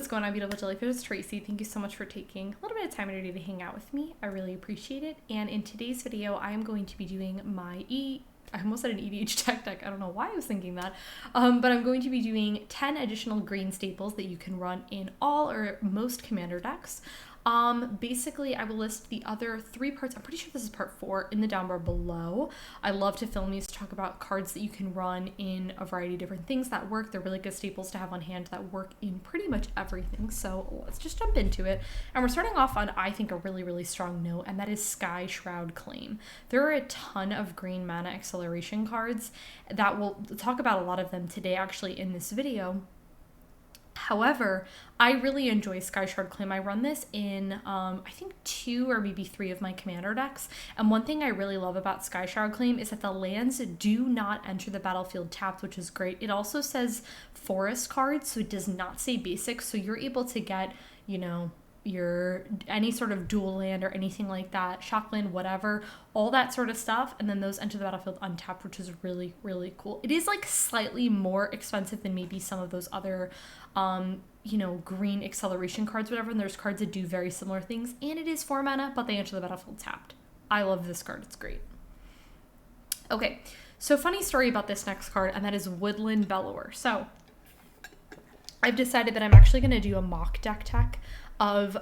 what's going on, beautiful jellyfish? It's Tracy. Thank you so much for taking a little bit of time in your day to hang out with me. I really appreciate it. And in today's video, I am going to be doing my I almost said an EDH tech deck. I don't know why I was thinking that. But I'm going to be doing 10 additional green staples that you can run in all or most commander decks. Basically, I will list the other 3 parts. I'm pretty sure this is part 4 in the down bar below. I love to film these to talk about cards that you can run in a variety of different things that work. They're really good staples to have on hand that work in pretty much everything. So let's just jump into it. And we're starting off on, I think, a really, really strong note, and that is Skyshroud Claim. There are a ton of green mana acceleration cards that we'll talk about a lot of them today, actually, in this video. However, I really enjoy Skyshard Claim. I run this in, I think 2 or maybe 3 of my commander decks. And one thing I really love about Skyshard Claim is that the lands do not enter the battlefield tapped, which is great. It also says forest cards, so it does not say basic. So you're able to get, you know, your any sort of dual land or anything like that, shock land, whatever, all that sort of stuff, and then those enter the battlefield untapped, which is really, really cool. It is like slightly more expensive than maybe some of those other you know, green acceleration cards, whatever, and there's cards that do very similar things, and it is 4 mana, but they enter the battlefield tapped. I love this card, it's great. Okay, so funny story about this next card, and that is Woodland Bellower. So I've decided that I'm actually going to do a mock deck tech of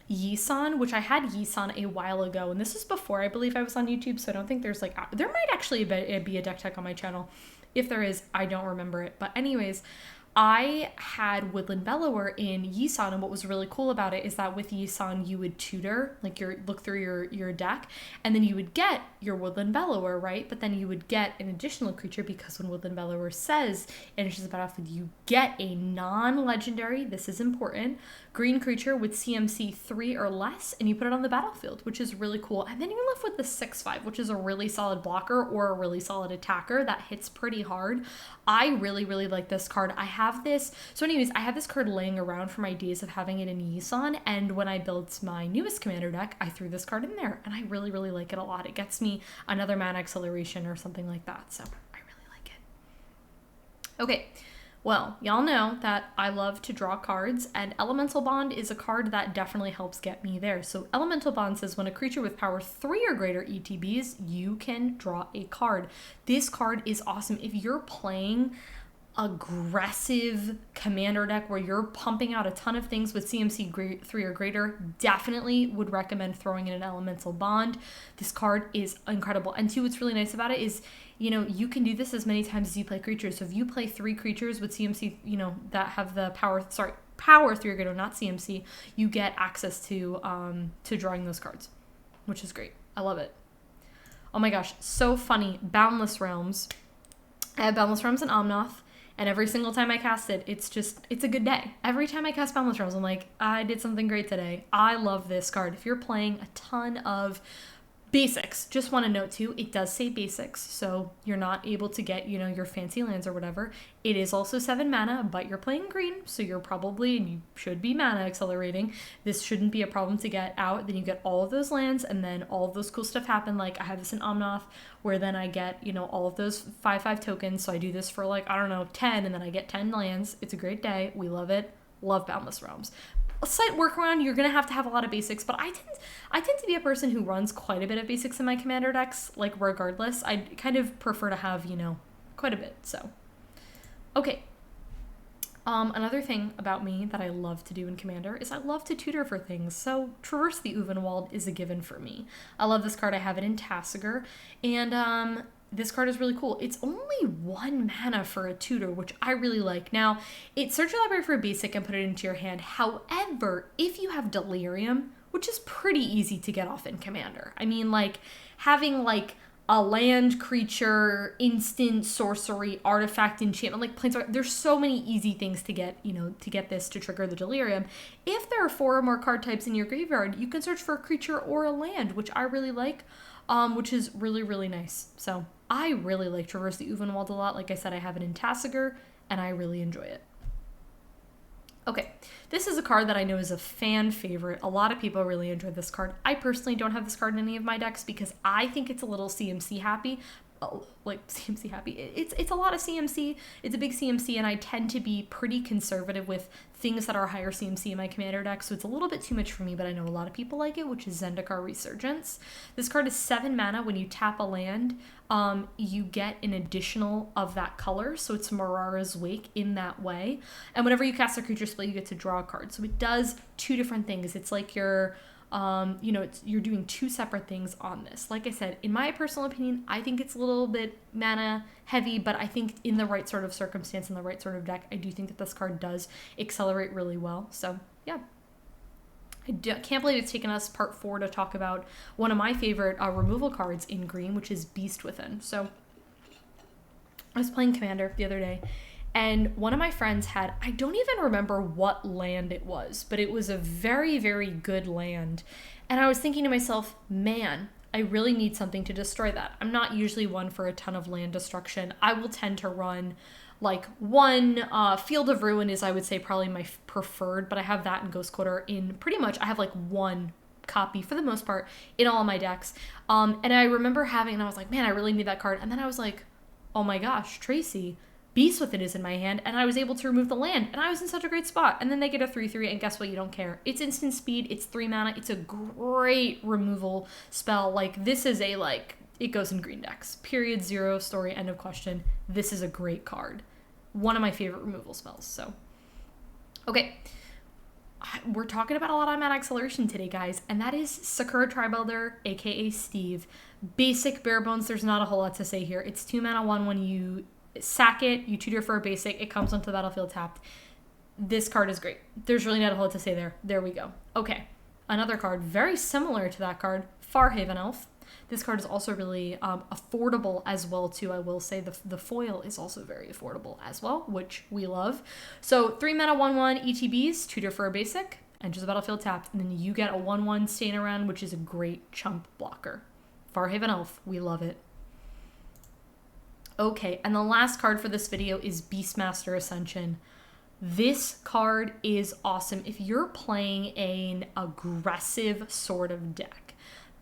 Yisan, which I had Yisan a while ago, and this is before I believe I was on YouTube, so I don't think there's like, there might actually be a deck tech on my channel. If there is, I don't remember it, but anyways, I had Woodland Bellower in Yisan, and what was really cool about it is that with Yisan you would tutor, like look through your deck, and then you would get your Woodland Bellower, right? But then you would get an additional creature, because when Woodland Bellower says it enters the battlefield, you get a non-legendary, this is important, green creature with CMC 3 or less, and you put it on the battlefield, which is really cool. And then you're left with the 6/5, which is a really solid blocker or a really solid attacker that hits pretty hard. I really, really like this card. I have this, so anyways, I have this card laying around from my days of having it in Yisan, and when I built my newest commander deck, I threw this card in there, and I really, really like it a lot. It gets me another mana acceleration or something like that, so I really like it. Okay, well, y'all know that I love to draw cards, and Elemental Bond is a card that definitely helps get me there. So Elemental Bond says when a creature with power 3 or greater ETBs, you can draw a card. This card is awesome. If you're playing aggressive commander deck where you're pumping out a ton of things with CMC 3 or greater, definitely would recommend throwing in an Elemental Bond. This card is incredible. And 2, what's really nice about it is, you know, you can do this as many times as you play creatures. So if you play 3 creatures with CMC, you know, that have the power 3 or greater, not CMC, you get access to drawing those cards, which is great. I love it. Oh my gosh, so funny. Boundless Realms. I have Boundless Realms and Omnath. And every single time I cast it, it's a good day. Every time I cast Boundless Realms, I'm like, I did something great today. I love this card. If you're playing a ton of basics, just want to note too, it does say basics, so you're not able to get, you know, your fancy lands or whatever. It is also 7 mana, but you're playing green, so you're probably, and you should be mana accelerating. This shouldn't be a problem to get out. Then you get all of those lands, and then all of those cool stuff happen. Like I have this in Omnath, where then I get, you know, all of those 5/5 tokens. So I do this for like, I don't know, 10, and then I get 10 lands. It's a great day. We love it. Love Boundless Realms. A slight workaround, you're going to have a lot of basics, but I tend to be a person who runs quite a bit of basics in my commander decks, like regardless. I kind of prefer to have, you know, quite a bit, so. Okay. Another thing about me that I love to do in Commander is I love to tutor for things, so Traverse the Ulvenwald is a given for me. I love this card. I have it in Tasigur, and this card is really cool. It's only 1 mana for a tutor, which I really like. Now, search your library for a basic and put it into your hand. However, if you have Delirium, which is pretty easy to get off in Commander. I mean, like, having, like, a land creature, instant, sorcery, artifact, enchantment, like planeswalker. There's so many easy things to get, you know, to get this to trigger the Delirium. If there are 4 or more card types in your graveyard, you can search for a creature or a land, which I really like, which is really, really nice. So I really like Traverse the Ulvenwald a lot. Like I said, I have it in Tasigur, and I really enjoy it. Okay, this is a card that I know is a fan favorite. A lot of people really enjoy this card. I personally don't have this card in any of my decks because I think it's a little CMC happy, like CMC happy. It's a lot of CMC. It's a big CMC, and I tend to be pretty conservative with things that are higher CMC in my commander deck, so it's a little bit too much for me, but I know a lot of people like it, which is Zendikar Resurgence. This card is 7 mana. When you tap a land, you get an additional of that color, so it's Marara's Wake in that way. And whenever you cast a creature spell, you get to draw a card. So it does 2 different things. It's like you're you're doing 2 separate things on this. Like I said, in my personal opinion, I think it's a little bit mana heavy, but I think in the right sort of circumstance, in the right sort of deck, I do think that this card does accelerate really well. So yeah. Can't believe it's taken us part 4 to talk about one of my favorite removal cards in green, which is Beast Within. So I was playing Commander the other day, and one of my friends had, I don't even remember what land it was, but it was a very, very good land. And I was thinking to myself, man, I really need something to destroy that. I'm not usually one for a ton of land destruction. I will tend to run like one Field of Ruin is, I would say, probably my preferred, but I have that in Ghost Quarter in pretty much, I have like one copy for the most part in all of my decks. And I remember having, and I was like, man, I really need that card. And then I was like, oh my gosh, Tracy, Beast Within is in my hand, and I was able to remove the land, and I was in such a great spot. And then they get a 3/3, and guess what? You don't care. It's instant speed. It's 3 mana. It's a great removal spell. Like, this is a, like, it goes in green decks. Period, 0, story, end of question. This is a great card. One of my favorite removal spells. So, okay. We're talking about a lot of mana acceleration today, guys, and that is Sakura Tri Builder, aka Steve. Basic, bare bones, there's not a whole lot to say here. It's 2 mana, 1 when you sack it, you tutor for a basic, it comes onto the battlefield tapped. This card is great. There's really not a whole lot to say there. There we go. Okay, another card very similar to that card, Farhaven Elf. This card is also really affordable as well, too. I will say the foil is also very affordable as well, which we love. So 3 mana, 1/1 ETBs, tutor for a basic, enters the battlefield tapped, and then you get a 1/1 Stain Around, which is a great chump blocker. Farhaven Elf, we love it. Okay, and the last card for this video is Beastmaster Ascension. This card is awesome if you're playing an aggressive sort of deck.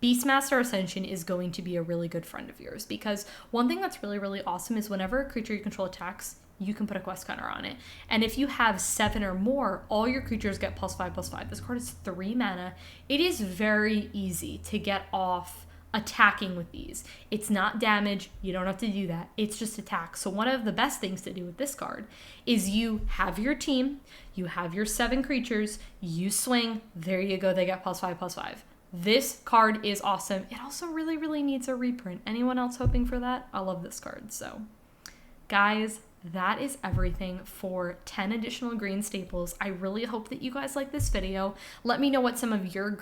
Beastmaster Ascension is going to be a really good friend of yours, because one thing that's really, really awesome is whenever a creature you control attacks, you can put a quest counter on it. And if you have 7 or more, all your creatures get +5/+5. This card is 3 mana. It is very easy to get off attacking with these. It's not damage. You don't have to do that. It's just attack. So one of the best things to do with this card is you have your team, you have your 7 creatures, you swing, there you go, they get +5/+5. This card is awesome. It also really, really needs a reprint. Anyone else hoping for that? I love this card. So guys, that is everything for 10 additional green staples. I really hope that you guys like this video. Let me know what some of your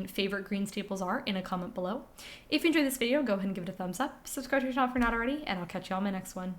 favorite green staples are in a comment below. If you enjoyed this video, go ahead and give it a thumbs up. Subscribe to the channel if you're not already, and I'll catch you on my next one.